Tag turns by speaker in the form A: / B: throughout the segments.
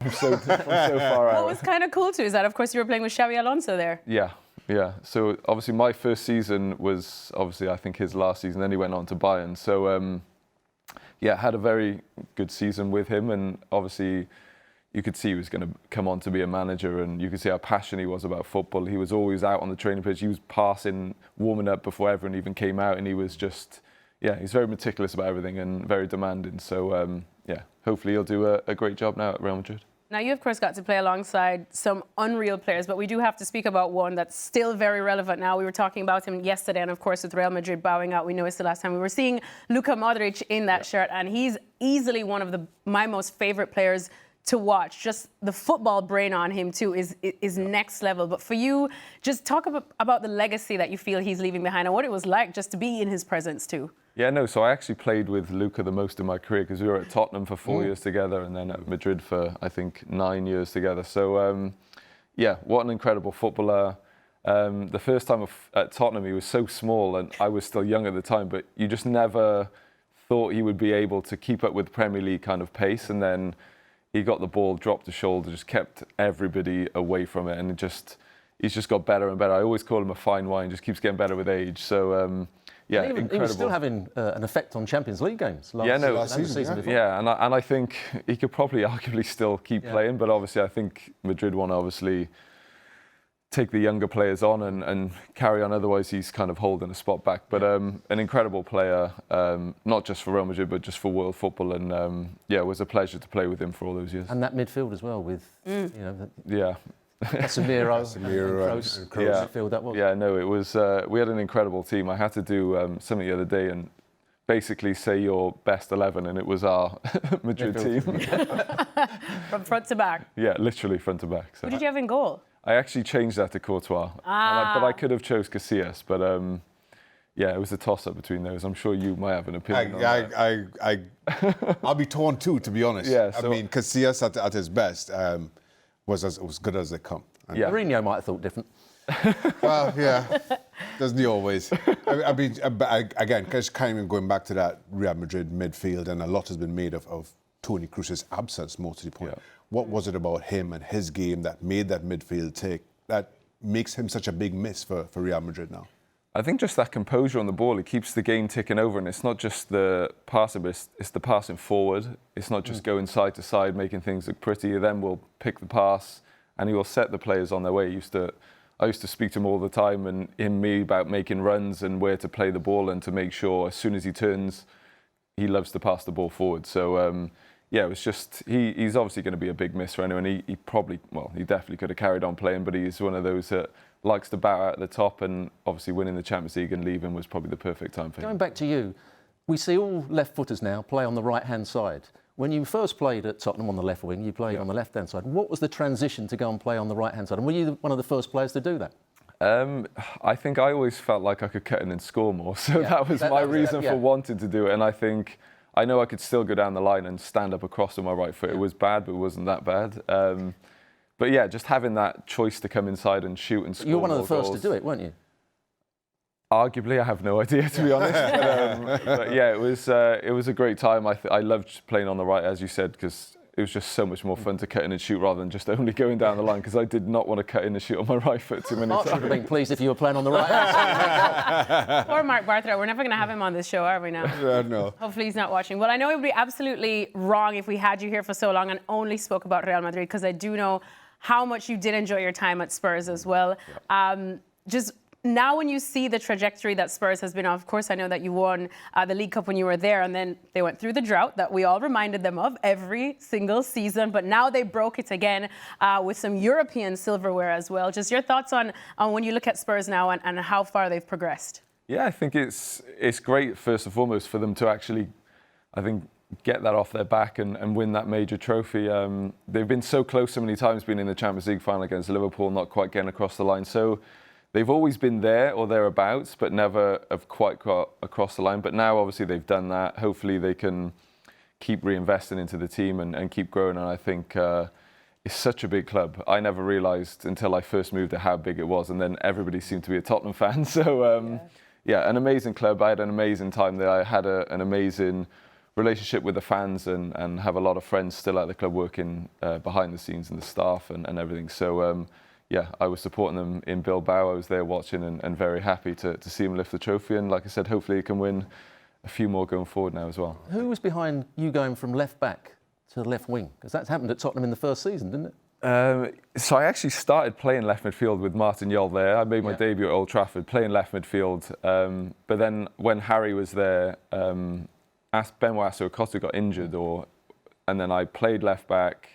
A: from so far out.
B: What was kind of cool too is that, of course, you were playing with Xabi Alonso there.
A: Yeah. So obviously my first season was I think his last season. Then he went on to Bayern. So had a very good season with him, and obviously you could see he was going to come on to be a manager, and you could see how passionate he was about football. He was always out on the training pitch. He was passing, warming up before everyone even came out, and he was just, he's very meticulous about everything and very demanding. So, hopefully he'll do a great job now at Real Madrid.
B: Now, you, of course, got to play alongside some unreal players, but we do have to speak about one that's still very relevant now. We were talking about him yesterday, and, of course, with Real Madrid bowing out, we know it's the last time we were seeing Luka Modric in that shirt, and he's easily one of my most favourite players to watch. Just the football brain on him, too, is next level. But for you, just talk about the legacy that you feel he's leaving behind and what it was like just to be in his presence, too. So I actually played with Luka the most in my career because we were at Tottenham for 4 years together and then at Madrid for, I think, 9 years together. So, what an incredible footballer. The first time at Tottenham, he was so small and I was still young at the time, but you just never thought he would be able to keep up with Premier League kind of pace. And then he got the ball, dropped the shoulder, just kept everybody away from it. And he's just got better and better. I always call him a fine wine, just keeps getting better with age. So, incredible.
C: He was still having an effect on Champions League games last season before.
A: And I think he could probably arguably still keep playing, but obviously I think Madrid want to obviously take the younger players on and carry on, otherwise he's kind of holding a spot back. But an incredible player, not just for Real Madrid, but just for world football, and it was a pleasure to play with him for all those years.
C: And that midfield as well with,
D: Casemiro,
C: midfield that was.
A: It was. We had an incredible team. I had to do something the other day and basically say your best 11, and it was our Madrid team.
B: From front to back?
A: Yeah, literally front to back. So.
B: Who did you have in goal?
A: I actually changed that to Courtois, but I could have chose Casillas, but it was a toss-up between those. I'm sure you might have an opinion on that.
D: I'll be torn too, to be honest. I mean, Casillas at his best was as good as they come.
C: Mourinho might have thought different.
D: Well, doesn't he always? I mean, again, just kind of going back to that Real Madrid midfield, and a lot has been made of Toni Kroos's absence, more to the point. What was it about him and his game that made that midfield tick, that makes him such a big miss for Real Madrid now?
A: I think just that composure on the ball, it keeps the game ticking over, and it's not just the passing, but it's the passing forward. It's not just going side to side, making things look pretty. Then we'll pick the pass, and he will set the players on their way. I used to speak to him all the time, and me about making runs and where to play the ball and to make sure as soon as he turns, he loves to pass the ball forward. So, it was just, he's obviously going to be a big miss for anyone. He definitely could have carried on playing, but he's one of those that likes to bow out at the top, and obviously winning the Champions League and leaving was probably the perfect time for him.
C: Going back to you, we see all left-footers now play on the right-hand side. When you first played at Tottenham on the left wing, you played on the left-hand side. What was the transition to go and play on the right-hand side? And were you one of the first players to do that?
A: I think I always felt like I could cut in and score more. So that was my reason for wanting to do it. And I know I could still go down the line and stand up across with my right foot. It was bad, but it wasn't that bad. But just having that choice to come inside and shoot and score.
C: You were one of the first
A: goals.
C: to do it, weren't you?
A: Arguably, I have no idea, to be honest. But it was a great time. I loved playing on the right, as you said, because it was just so much more fun to cut in and shoot rather than just only going down the line, because I did not want to cut in and shoot on my right foot too many times.
C: I would have been pleased if you were playing on the right side.
B: Poor Mark Bartra. We're never going to have him on this show, are we now?
D: No.
B: Hopefully he's not watching. Well, I know it would be absolutely wrong if we had you here for so long and only spoke about Real Madrid, because I do know how much you did enjoy your time at Spurs as well. Just now when you see the trajectory that Spurs has been on, of course, I know that you won the League Cup when you were there, and then they went through the drought that we all reminded them of every single season. But now they broke it again with some European silverware as well. Just your thoughts on when you look at Spurs now and how far they've progressed.
A: Yeah, I think it's great, first and foremost, for them to actually, I think, get that off their back and win that major trophy. They've been so close so many times, being in the Champions League final against Liverpool, not quite getting across the line. So they've always been there or thereabouts, but never have quite got across the line. But now, obviously, they've done that. Hopefully, they can keep reinvesting into the team and keep growing. And I think it's such a big club. I never realised until I first moved there how big it was. And then everybody seemed to be a Tottenham fan. So, an amazing club. I had an amazing time there. I had an amazing relationship with the fans and have a lot of friends still at the club working behind the scenes and the staff and everything. So yeah, I was supporting them in Bilbao. I was there watching and very happy to see him lift the trophy. And like I said, hopefully he can win a few more going forward now as well.
C: Who was behind you going from left back to left wing? Because that's happened at Tottenham in the first season, didn't it?
A: So I actually started playing left midfield with Martin Jol there. I made my debut at Old Trafford playing left midfield. But then when Harry was there, Benoit Assou-Ekotto got injured, and then I played left back,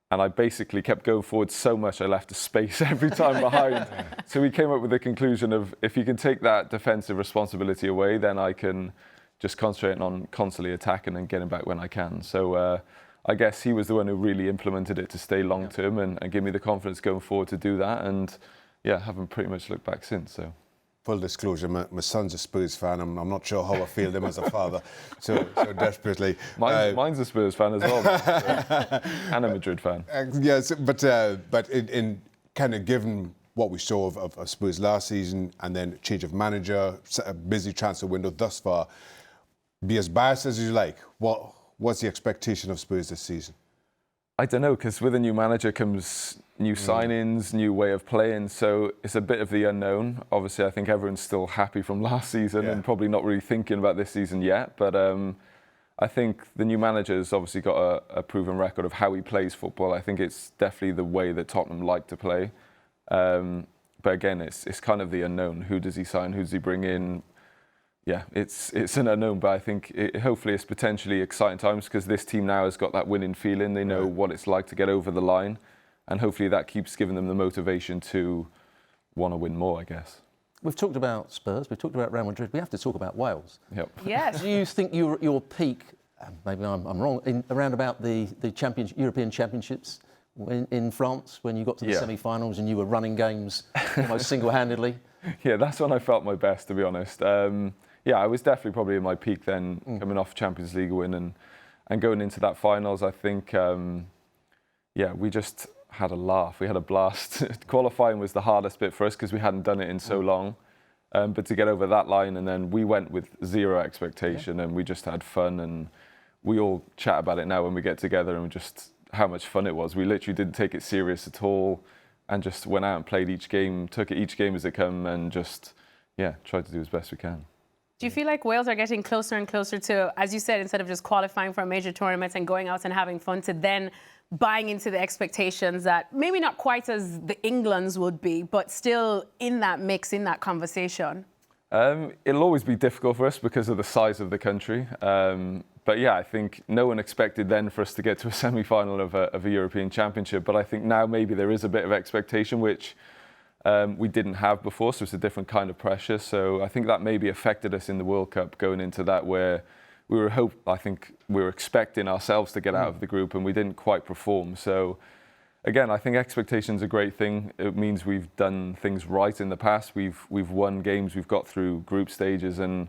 A: and I basically kept going forward so much I left a space every time behind. So we came up with the conclusion of, if you can take that defensive responsibility away, then I can just concentrate on constantly attacking and getting back when I can. So I guess he was the one who really implemented it to stay long term and give me the confidence going forward to do that. And yeah, haven't pretty much looked back since. So.
D: Full disclosure, my son's a Spurs fan. I'm not sure how I feel them as a father, so desperately.
A: Mine's a Spurs fan as well, and a Madrid fan.
D: Yes, but in kind of given what we saw of Spurs last season, and then change of manager, a busy transfer window thus far, be as biased as you like. What's the expectation of Spurs this season?
A: I don't know, because with a new manager comes new signings, new way of playing, so it's a bit of the unknown. Obviously, I think everyone's still happy from last season and probably not really thinking about this season yet, but I think the new manager's obviously got a proven record of how he plays football. I think it's definitely the way that Tottenham like to play. But again, it's kind of the unknown. Who does he sign? Who does he bring in? Yeah, it's an unknown, but I think hopefully it's potentially exciting times, because this team now has got that winning feeling. They know what it's like to get over the line, and hopefully that keeps giving them the motivation to want to win more, I guess.
C: We've talked about Spurs, we've talked about Real Madrid, we have to talk about Wales.
A: Yep.
B: Yes.
C: Do you think your peak, maybe I'm wrong, around about the European Championships in France, when you got to the semi-finals and you were running games almost single-handedly?
A: Yeah, that's when I felt my best, to be honest. Yeah, I was definitely probably in my peak then, coming off Champions League win and going into that finals. I think, yeah, we just had a laugh. We had a blast. Qualifying was the hardest bit for us because we hadn't done it in so long. But to get over that line, and then we went with zero expectation and we just had fun, and we all chat about it now when we get together, and just how much fun it was. We literally didn't take it serious at all and just went out and played each game, took it each game as it come, and just, yeah, tried to do as best we can.
B: Do you feel like Wales are getting closer and closer to, as you said, instead of just qualifying for a major tournament and going out and having fun, to then buying into the expectations that maybe not quite as the Englands would be, but still in that mix, in that conversation?
A: It'll always be difficult for us because of the size of the country. But yeah, I think no one expected then for us to get to a semi-final of a European Championship. But I think now maybe there is a bit of expectation, which we didn't have before, so it's a different kind of pressure. So I think that maybe affected us in the World Cup going into that, where I think we were expecting ourselves to get out of the group and we didn't quite perform. So again, I think expectation's a great thing. It means we've done things right in the past. We've won games, we've got through group stages, and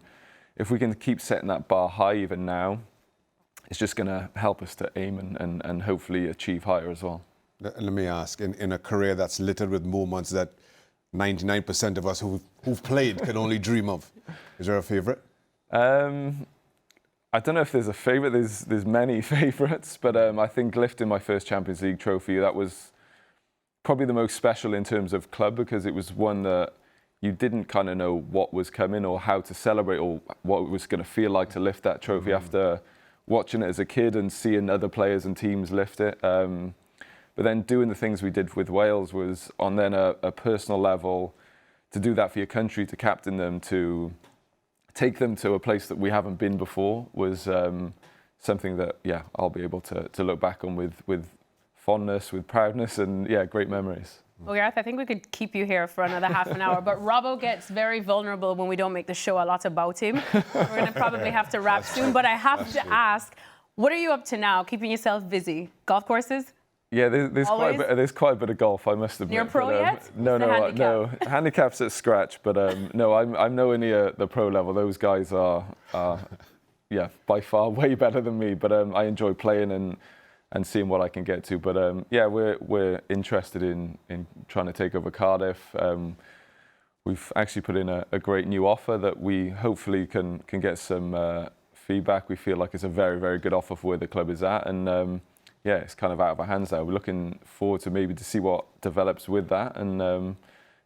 A: if we can keep setting that bar high even now, it's just going to help us to aim and hopefully achieve higher as well.
D: Let me ask, in a career that's littered with moments that 99% of us who've played can only dream of, is there a favourite?
A: I don't know if there's a favourite. There's many favourites, but I think lifting my first Champions League trophy, that was probably the most special in terms of club, because it was one that you didn't kind of know what was coming or how to celebrate or what it was going to feel like to lift that trophy after watching it as a kid and seeing other players and teams lift it. But then doing the things we did with Wales was on then a personal level, to do that for your country, to captain them, to take them to a place that we haven't been before, was something that, yeah, I'll be able to look back on with fondness, with proudness, and yeah, great memories.
B: Well, Gareth, I think we could keep you here for another half an hour, but Robbo gets very vulnerable when we don't make the show a lot about him. We're going to probably have to wrap soon, but I have to ask, what are you up to now, keeping yourself busy? Golf courses?
A: Yeah, there's quite a bit of golf, I must admit.
B: You're a pro yet?
A: No. Handicap's at scratch, but no, I'm nowhere near the pro level. Those guys are yeah, by far way better than me. But I enjoy playing and seeing what I can get to. But yeah, we're interested in trying to take over Cardiff. We've actually put in a great new offer that we hopefully can get some feedback. We feel like it's a very, very good offer for where the club is at, and yeah, it's kind of out of our hands now. We're looking forward to maybe to see what develops with that, and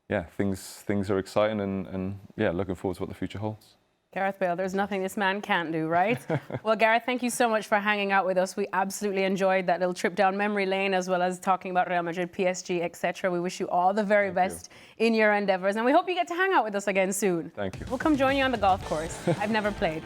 A: yeah, things are exciting, and yeah, looking forward to what the future holds.
B: Gareth Bale, there's nothing this man can't do, right? Well, Gareth, thank you so much for hanging out with us. We absolutely enjoyed that little trip down memory lane, as well as talking about Real Madrid, PSG, etc. We wish you all the very best in your endeavours, and we hope you get to hang out with us again soon.
A: Thank you.
B: We'll come join you on the golf course. I've never played.